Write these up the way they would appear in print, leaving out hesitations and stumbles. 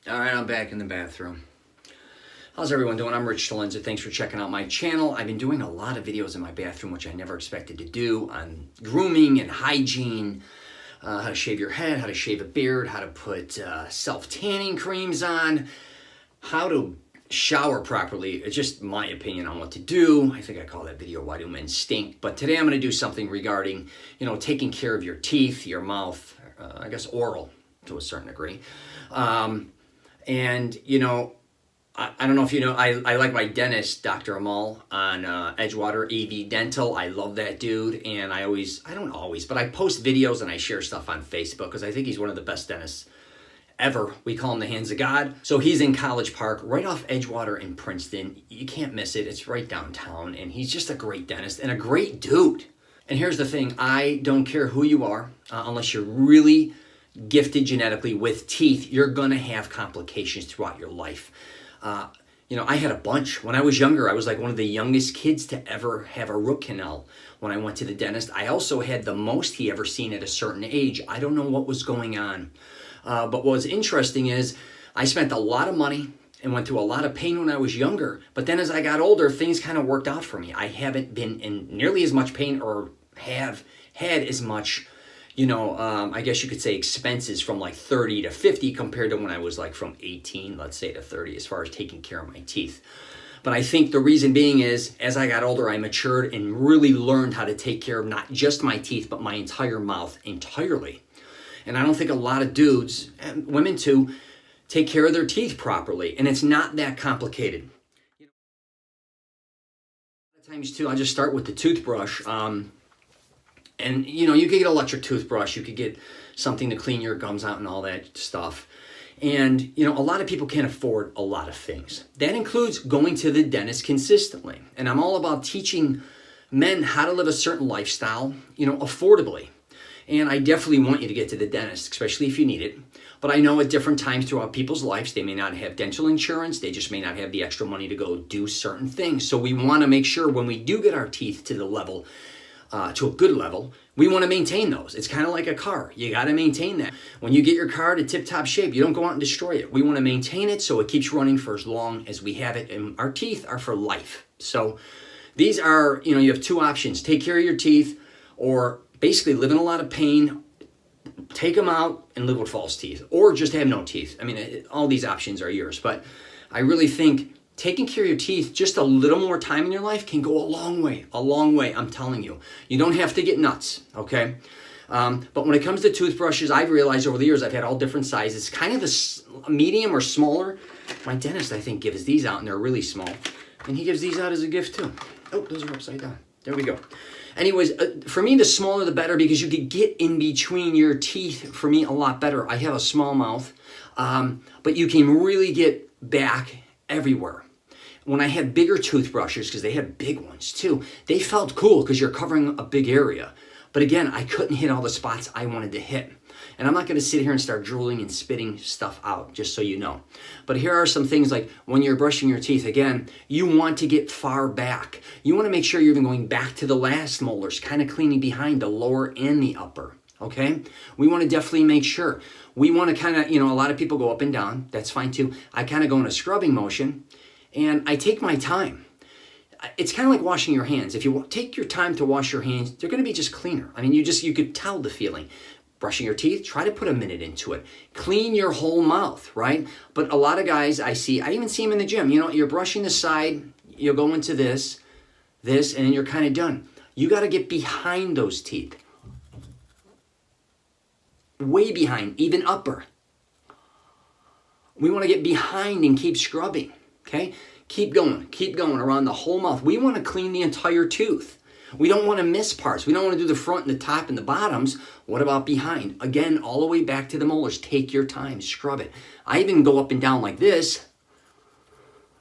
All right, I'm back in the bathroom. How's everyone doing? I'm Rich Celenza. Thanks for checking out my channel. I've been doing a lot of videos in my bathroom, which I never expected to do, on grooming and hygiene, how to shave your head, how to shave a beard, how to put self-tanning creams on, how to shower properly. It's just my opinion on what to do. I think I call that video Why Do Men Stink? But today I'm going to do something regarding, taking care of your teeth, your mouth, I guess oral to a certain degree. I don't know if you know, I like my dentist, Dr. Amaury on Edgewater AV Dental. I love that dude, and I don't always, but I post videos and I share stuff on Facebook because I think he's one of the best dentists ever. We call him the Hands of God. So he's in College Park, right off Edgewater in Princeton. You can't miss it. It's right downtown, and he's just a great dentist and a great dude. And here's the thing. I don't care who you are, unless you're really gifted genetically with teeth, you're going to have complications throughout your life. I had a bunch. When I was younger, I was like one of the youngest kids to ever have a root canal when I went to the dentist. I also had the most he ever seen at a certain age. I don't know what was going on. But what was interesting is I spent a lot of money and went through a lot of pain when I was younger. But then as I got older, things kind of worked out for me. I haven't been in nearly as much pain or have had as much I guess you could say expenses from like 30 to 50 compared to when I was like from 18, let's say, to 30 as far as taking care of my teeth. But I think the reason being is as I got older, I matured and really learned how to take care of not just my teeth, but my entire mouth entirely. And I don't think a lot of dudes, and women too, take care of their teeth properly. And it's not that complicated. A lot of times too, I just start with the toothbrush. And, you could get an electric toothbrush. You could get something to clean your gums out and all that stuff. And, a lot of people can't afford a lot of things. That includes going to the dentist consistently. And I'm all about teaching men how to live a certain lifestyle, affordably. And I definitely want you to get to the dentist, especially if you need it. But I know at different times throughout people's lives, they may not have dental insurance. They just may not have the extra money to go do certain things. So we want to make sure when we do get our teeth to the level, to a good level, we want to maintain those. It's kind of like a car. You got to maintain that. When you get your car to tip-top shape, you don't go out and destroy it. We want to maintain it so it keeps running for as long as we have it. And our teeth are for life. So these are, you have two options. Take care of your teeth or basically live in a lot of pain, take them out and live with false teeth, or just have no teeth. I mean, all these options are yours. But I really think taking care of your teeth just a little more time in your life can go a long way, I'm telling you. You don't have to get nuts, okay? But when it comes to toothbrushes, I've realized over the years I've had all different sizes, kind of a medium or smaller. My dentist, I think, gives these out, and they're really small. And he gives these out as a gift, too. Oh, those are upside down. There we go. Anyways, for me, the smaller the better because you could get in between your teeth, for me, a lot better. I have a small mouth, but you can really get back everywhere. When I had bigger toothbrushes, because they had big ones too, they felt cool because you're covering a big area. But again, I couldn't hit all the spots I wanted to hit. And I'm not going to sit here and start drooling and spitting stuff out, just so you know. But here are some things like when you're brushing your teeth, again, you want to get far back. You want to make sure you're even going back to the last molars, kind of cleaning behind the lower and the upper. Okay? We want to definitely make sure. We want to kind of, a lot of people go up and down. That's fine too. I kind of go in a scrubbing motion. And I take my time. It's kind of like washing your hands. If you take your time to wash your hands, they're going to be just cleaner. I mean, you could tell the feeling. Brushing your teeth, try to put a minute into it. Clean your whole mouth, right? But a lot of guys I even see them in the gym. You're brushing the side, you'll go into this, and then you're kind of done. You got to get behind those teeth. Way behind, even upper. We want to get behind and keep scrubbing. Okay, keep going around the whole mouth. We want to clean the entire tooth. We don't want to miss parts. We don't want to do the front and the top and the bottoms. What about behind? Again, all the way back to the molars. Take your time, scrub it. I even go up and down like this.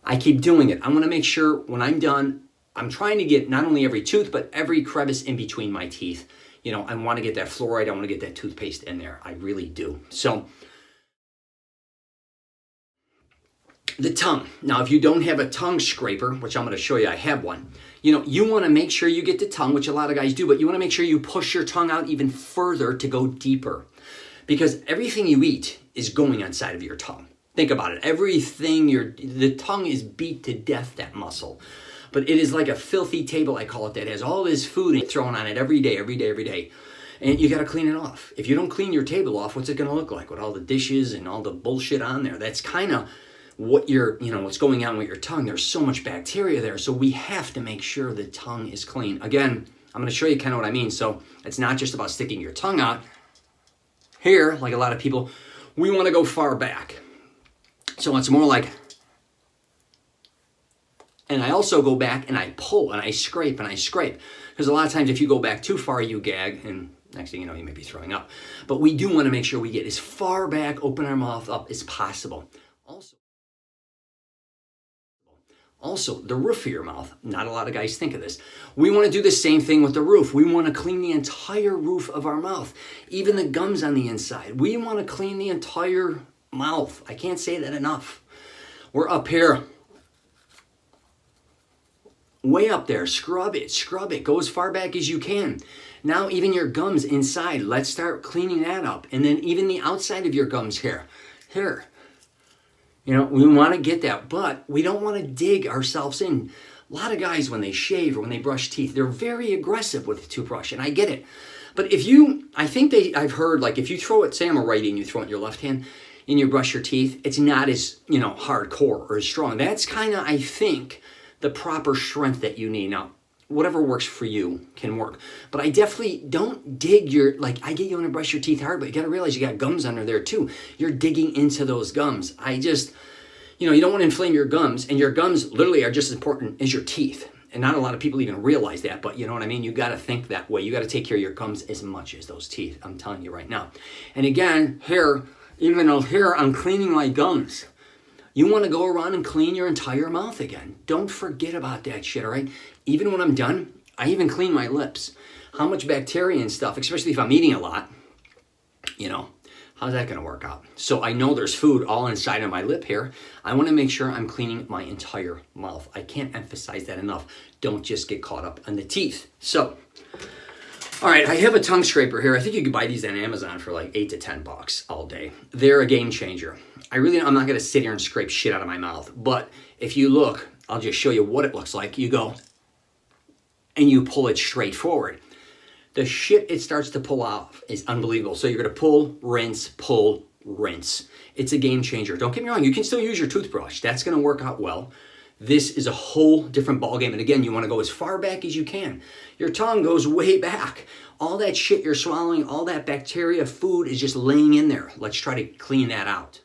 I keep doing it. I want to make sure when I'm done, I'm trying to get not only every tooth, but every crevice in between my teeth. I want to get that fluoride. I want to get that toothpaste in there. I really do. So, the tongue. Now, if you don't have a tongue scraper, which I'm going to show you, I have one. You want to make sure you get the tongue, which a lot of guys do, but you want to make sure you push your tongue out even further to go deeper. Because everything you eat is going inside of your tongue. Think about it. Everything, the tongue is beat to death, that muscle. But it is like a filthy table, I call it, that has all this food thrown on it every day, every day, every day. And you got to clean it off. If you don't clean your table off, what's it going to look like with all the dishes and all the bullshit on there? That's kind of what what's going on with your tongue. There's so much bacteria there. So we have to make sure the tongue is clean. Again, I'm going to show you kind of what I mean. So it's not just about sticking your tongue out. Here, like a lot of people, we want to go far back. So it's more like, and I also go back and I pull and I scrape and I scrape. Because a lot of times if you go back too far, you gag, and next thing you know, you may be throwing up. But we do want to make sure we get as far back, open our mouth up as possible. Also, the roof of your mouth. Not a lot of guys think of this. We want to do the same thing with the roof. We want to clean the entire roof of our mouth, even the gums on the inside. We want to clean the entire mouth. I can't say that enough. We're up here, way up there. Scrub it. Go as far back as you can. Now, even your gums inside, let's start cleaning that up. And then even the outside of your gums here. We want to get that, but we don't want to dig ourselves in. A lot of guys, when they shave or when they brush teeth, they're very aggressive with the toothbrush, and I get it. But I've heard, like, if you throw it, say I'm a righty and you throw it in your left hand and you brush your teeth, it's not as, hardcore or as strong. That's kind of, I think, the proper strength that you need. Now, whatever works for you can work. But I definitely don't dig I get you want to brush your teeth hard, but you got to realize you got gums under there too. You're digging into those gums. You don't want to inflame your gums, and your gums literally are just as important as your teeth. And not a lot of people even realize that, but you know what I mean? You got to think that way. You got to take care of your gums as much as those teeth. I'm telling you right now. And again, even though I'm cleaning my gums. You want to go around and clean your entire mouth again. Don't forget about that shit, all right? Even when I'm done, I even clean my lips. How much bacteria and stuff, especially if I'm eating a lot, how's that going to work out? So I know there's food all inside of my lip here. I want to make sure I'm cleaning my entire mouth. I can't emphasize that enough. Don't just get caught up on the teeth. So, all right, I have a tongue scraper here. I think you can buy these on Amazon for like $8 to $10 all day. They're a game changer. I'm not going to sit here and scrape shit out of my mouth. But if you look, I'll just show you what it looks like. You go and you pull it straight forward. The shit it starts to pull off is unbelievable. So you're going to pull, rinse. It's a game changer. Don't get me wrong. You can still use your toothbrush. That's going to work out well. This is a whole different ballgame. And again, you want to go as far back as you can. Your tongue goes way back. All that shit you're swallowing, all that bacteria, food is just laying in there. Let's try to clean that out.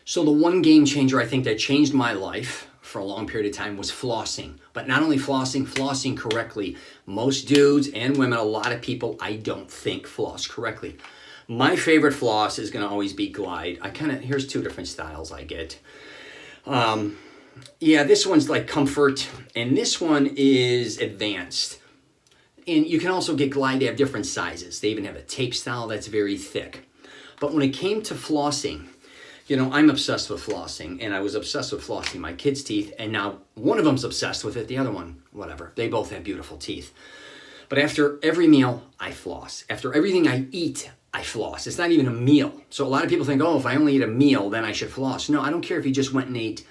So the one game changer I think that changed my life for a long period of time was flossing. But not only flossing correctly. Most dudes and women, a lot of people, I don't think floss correctly. My favorite floss is going to always be Glide. Here's two different styles I get. This one's like Comfort, and this one is Advanced. And you can also get Glide. They have different sizes. They even have a tape style that's very thick. But when it came to flossing, I'm obsessed with flossing, and I was obsessed with flossing my kids' teeth, and now one of them's obsessed with it, the other one, whatever. They both have beautiful teeth. But after every meal, I floss. After everything I eat, I floss. It's not even a meal. So a lot of people think, if I only eat a meal, then I should floss. No, I don't care if you just went and ate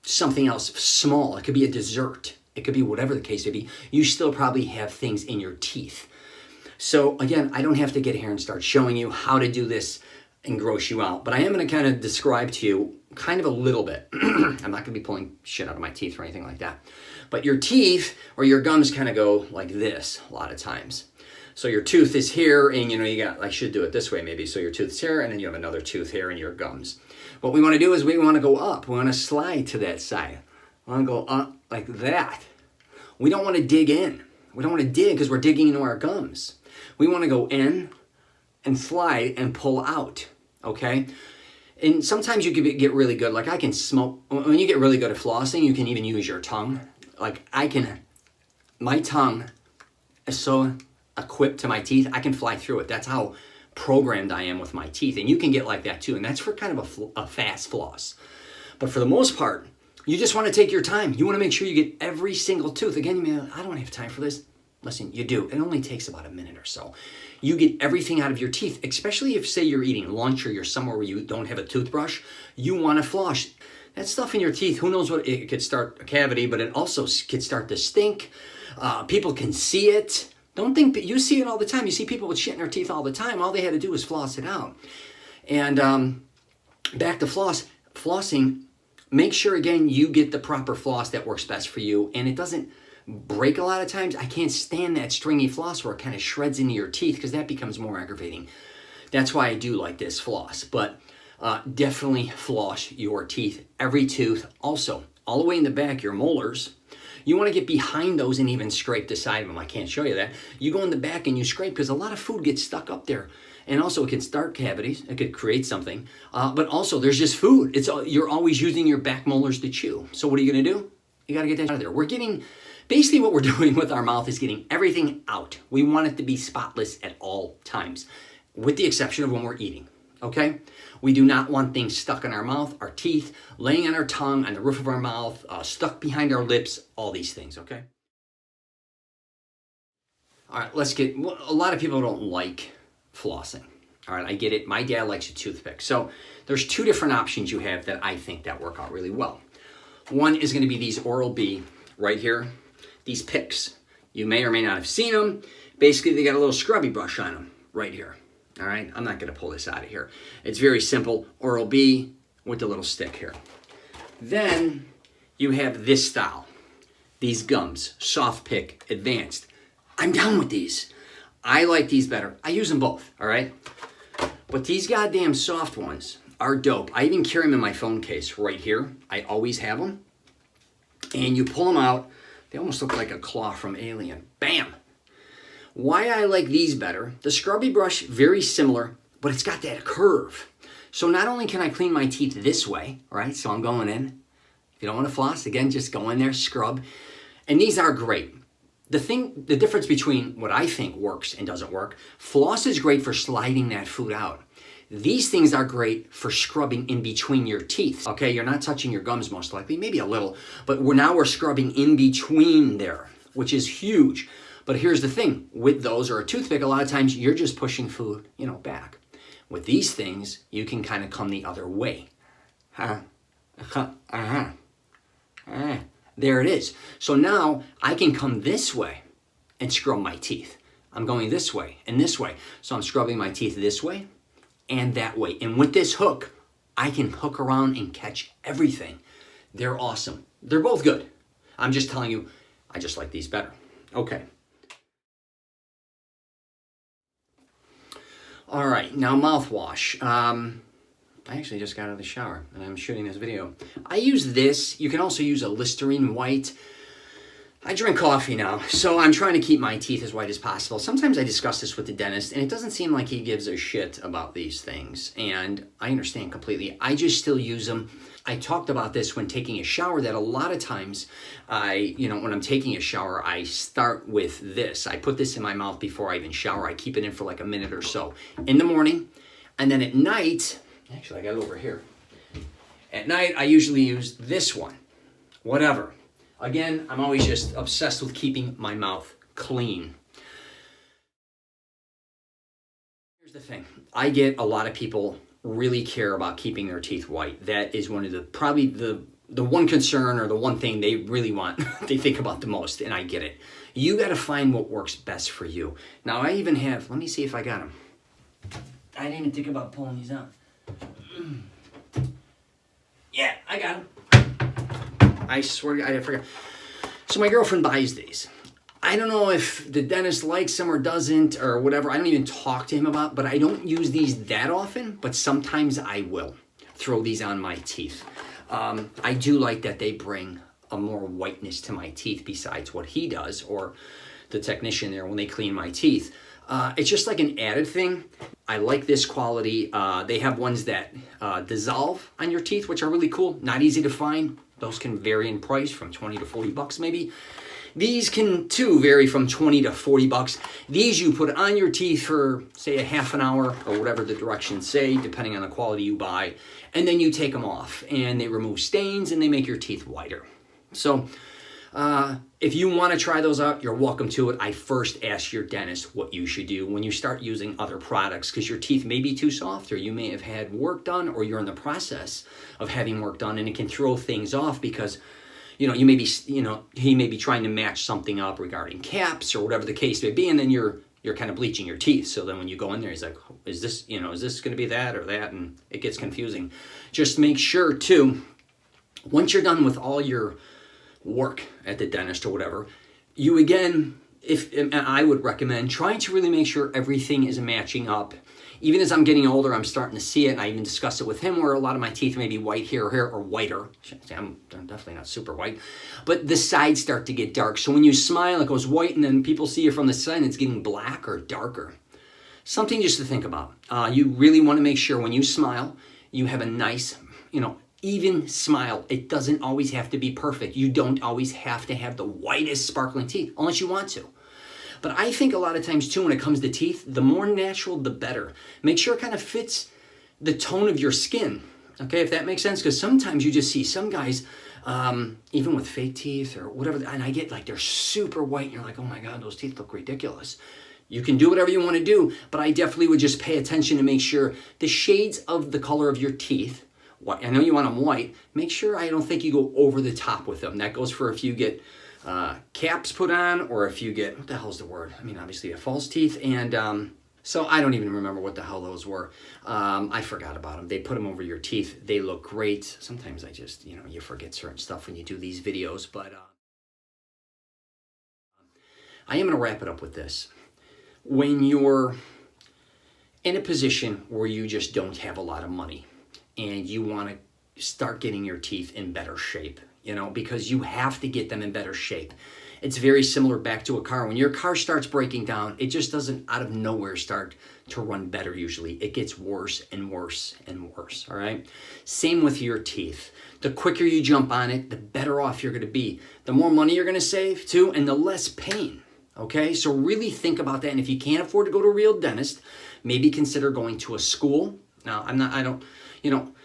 something else small. It could be a dessert. It could be whatever the case may be. You still probably have things in your teeth. So again, I don't have to get here and start showing you how to do this and gross you out. But I am going to kind of describe to you kind of a little bit. I'm not going to be pulling shit out of my teeth or anything like that. But your teeth or your gums kind of go like this a lot of times. So your tooth is here, and I should do it this way maybe. So your tooth's here, and then you have another tooth here in your gums. What we want to do is we want to go up. We want to slide to that side. We want to go up like that. We don't want to dig in. We don't want to dig because we're digging into our gums. We want to go in and slide and pull out. Okay? And sometimes you can get really good. Like I can smoke. When you get really good at flossing, you can even use your tongue. My tongue is so equipped to my teeth, I can fly through it. That's how programmed I am with my teeth. And you can get like that too. And that's for kind of a fast floss. But for the most part, you just want to take your time. You want to make sure you get every single tooth. Again, you may, I don't have time for this. Listen, you do. It only takes about a minute or so. You get everything out of your teeth, especially if, say, you're eating lunch or you're somewhere where you don't have a toothbrush. You want to floss. That stuff in your teeth, who knows what, it could start a cavity, but it also could start to stink. People can see it. Don't think that you see it all the time. You see people with shit in their teeth all the time. All they had to do was floss it out. And back to flossing, make sure, again, you get the proper floss that works best for you. And it doesn't break a lot of times. I can't stand that stringy floss where it kind of shreds into your teeth because that becomes more aggravating. That's why I do like this floss. But definitely floss your teeth, every tooth. Also, all the way in the back, your molars. You want to get behind those and even scrape the side of them. I can't show you that. You go in the back and you scrape because a lot of food gets stuck up there. And also it can start cavities. It could create something. But also there's just food. You're always using your back molars to chew. So what are you going to do? You got to get that out of there. Basically what we're doing with our mouth is getting everything out. We want it to be spotless at all times, with the exception of when we're eating, okay? We do not want things stuck in our mouth, our teeth, laying on our tongue, on the roof of our mouth, stuck behind our lips, all these things, okay? All right, a lot of people don't like flossing. All right, I get it. My dad likes a toothpick. So there's two different options you have that I think that work out really well. One is going to be these Oral-B right here. These PICS. You may or may not have seen them. Basically, they got a little scrubby brush on them right here. All right, I'm not going to pull this out of here. It's very simple. Oral-B with the little stick here. Then you have this style. These GUMS, Soft Pick Advanced. I'm down with these. I like these better. I use them both, all right? But these goddamn soft ones are dope. I even carry them in my phone case right here. I always have them. And you pull them out. They almost look like a claw from Alien. Bam! Why I like these better, the scrubby brush, very similar, but it's got that curve. So not only can I clean my teeth this way, all right? So I'm going in. If you don't want to floss, again, just go in there, scrub. And these are great. The difference between what I think works and doesn't work, floss is great for sliding that food out. These things are great for scrubbing in between your teeth. Okay, you're not touching your gums most likely, maybe a little, but we're scrubbing in between there, which is huge. But here's the thing, with those or a toothpick, a lot of times you're just pushing food, back. With these things, you can kind of come the other way. There it is. So now I can come this way and scrub my teeth. I'm going this way and this way. So I'm scrubbing my teeth this way and that way. And with this hook, I can hook around and catch everything. They're awesome. They're both good. I'm just telling you, I just like these better. Okay. All right, now mouthwash. I actually just got out of the shower and I'm shooting this video. I use this. You can also use a Listerine white. I drink coffee now, so I'm trying to keep my teeth as white as possible. Sometimes I discuss this with the dentist, and it doesn't seem like he gives a shit about these things, and I understand completely. I just still use them. I talked about this when taking a shower, that a lot of times when I'm taking a shower, I start with this. I put this in my mouth before I even shower. I keep it in for like a minute or so in the morning, and then at night, actually I got it over here. At night, I usually use this one, whatever. Again, I'm always just obsessed with keeping my mouth clean. Here's the thing. I get a lot of people really care about keeping their teeth white. That is one of probably the one concern or the one thing they really want, they think about the most, and I get it. You got to find what works best for you. Now, I even have, let me see if I got them. I didn't even think about pulling these out. Yeah, I got them. I swear, I forgot. So my girlfriend buys these. I don't know if the dentist likes them or doesn't or whatever. I don't even talk to him about, but I don't use these that often, but sometimes I will throw these on my teeth. I do like that they bring a more whiteness to my teeth besides what he does or the technician there when they clean my teeth. It's just like an added thing. I like this quality. They have ones that dissolve on your teeth, which are really cool. Not easy to find. Those can vary in price from 20 to 40 bucks maybe. These can too vary from 20 to 40 bucks. These you put on your teeth for say a half an hour or whatever the directions say, depending on the quality you buy. And then you take them off and they remove stains and they make your teeth whiter. So If you want to try those out, you're welcome to it. I first ask your dentist what you should do when you start using other products, because your teeth may be too soft, or you may have had work done, or you're in the process of having work done, and it can throw things off because you may be, he may be trying to match something up regarding caps or whatever the case may be, and then you're kind of bleaching your teeth. So then when you go in there, he's like, is this going to be that or that? And it gets confusing. Just make sure too, once you're done with all your work at the dentist or whatever, you again, and I would recommend trying to really make sure everything is matching up. Even as I'm getting older, I'm starting to see it, and I even discussed it with him, where a lot of my teeth may be white here or whiter. I'm definitely not super white, but the sides start to get dark. So when you smile, it goes white, and then people see you from the side, and it's getting black or darker. Something just to think about. You really want to make sure when you smile, you have a nice, even smile. It doesn't always have to be perfect. You don't always have to have the whitest sparkling teeth, unless you want to. But I think a lot of times too, when it comes to teeth, the more natural, the better. Make sure it kind of fits the tone of your skin. Okay, if that makes sense, because sometimes you just see some guys, even with fake teeth or whatever, and I get like they're super white, and you're like, oh my God, those teeth look ridiculous. You can do whatever you want to do, but I definitely would just pay attention to make sure the shades of the color of your teeth, I know you want them white, make sure I don't think you go over the top with them. That goes for if you get caps put on, or if you get, what the hell's the word? I mean, obviously a false teeth, and so I don't even remember what the hell those were. I forgot about them. They put them over your teeth. They look great. Sometimes I just, you forget certain stuff when you do these videos, but I am going to wrap it up with this. When you're in a position where you just don't have a lot of money and you want to start getting your teeth in better shape, because you have to get them in better shape. It's very similar back to a car. When your car starts breaking down, it just doesn't out of nowhere start to run better usually. It gets worse and worse and worse, all right? Same with your teeth. The quicker you jump on it, the better off you're going to be. The more money you're going to save too, and the less pain, okay? So really think about that. And if you can't afford to go to a real dentist, maybe consider going to a school. Now,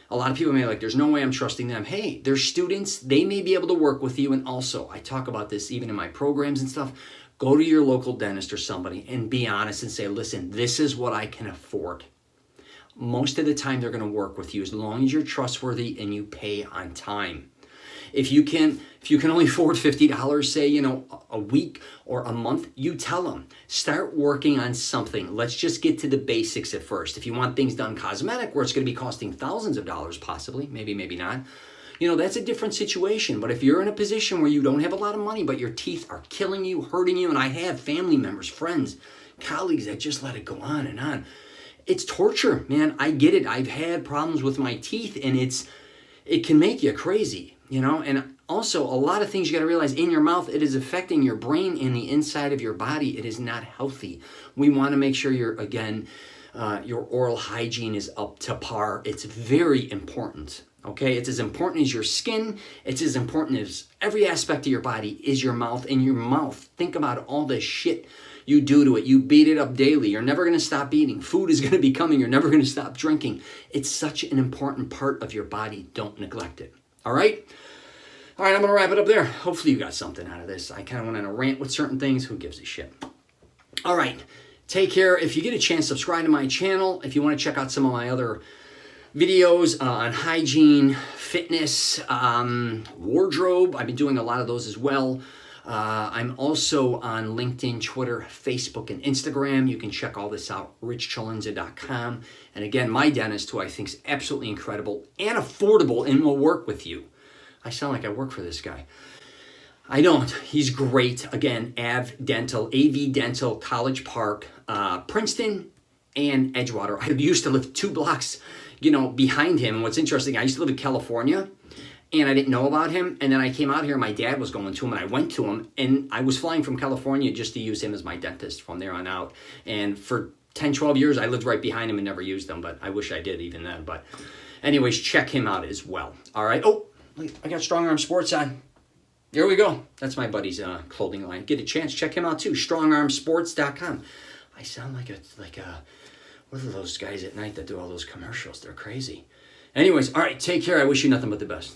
a lot of people may be like, there's no way I'm trusting them. Hey, they're students. They may be able to work with you. And also, I talk about this even in my programs and stuff. Go to your local dentist or somebody and be honest and say, listen, this is what I can afford. Most of the time, they're going to work with you as long as you're trustworthy and you pay on time. If you can only afford $50, say, a week or a month, you tell them, start working on something. Let's just get to the basics at first. If you want things done cosmetic, where it's going to be costing thousands of dollars, possibly, maybe not, that's a different situation. But if you're in a position where you don't have a lot of money, but your teeth are killing you, hurting you, and I have family members, friends, colleagues that just let it go on and on. It's torture, man. I get it. I've had problems with my teeth, and it can make you crazy. And also a lot of things you got to realize in your mouth, it is affecting your brain and the inside of your body. It is not healthy. We want to make sure your oral hygiene is up to par. It's very important. Okay. It's as important as your skin. It's as important as every aspect of your body is your mouth. And your mouth, think about all the shit you do to it. You beat it up daily. You're never going to stop eating. Food is going to be coming. You're never going to stop drinking. It's such an important part of your body. Don't neglect it. All right? All right, I'm going to wrap it up there. Hopefully you got something out of this. I kind of went on a rant with certain things. Who gives a shit? All right. Take care. If you get a chance, subscribe to my channel. If you want to check out some of my other videos on hygiene, fitness, wardrobe, I've been doing a lot of those as well. I'm also on LinkedIn, Twitter, Facebook, and Instagram. You can check all this out, richcelenza.com. And again, my dentist, who I think is absolutely incredible and affordable and will work with you. I sound like I work for this guy. I don't. He's great. Again, AV Dental, College Park, Princeton, and Edgewater. I used to live 2 blocks, behind him. And what's interesting, I used to live in California, and I didn't know about him. And then I came out here, my dad was going to him, and I went to him, and I was flying from California just to use him as my dentist from there on out. And for 10, 12 years, I lived right behind him and never used him, but I wish I did even then. But anyways, check him out as well. All right. Oh, I got Strong Arm Sports on. There we go. That's my buddy's clothing line. Get a chance, check him out too. StrongArmSports.com. I sound like what are those guys at night that do all those commercials? They're crazy. Anyways, all right, take care. I wish you nothing but the best.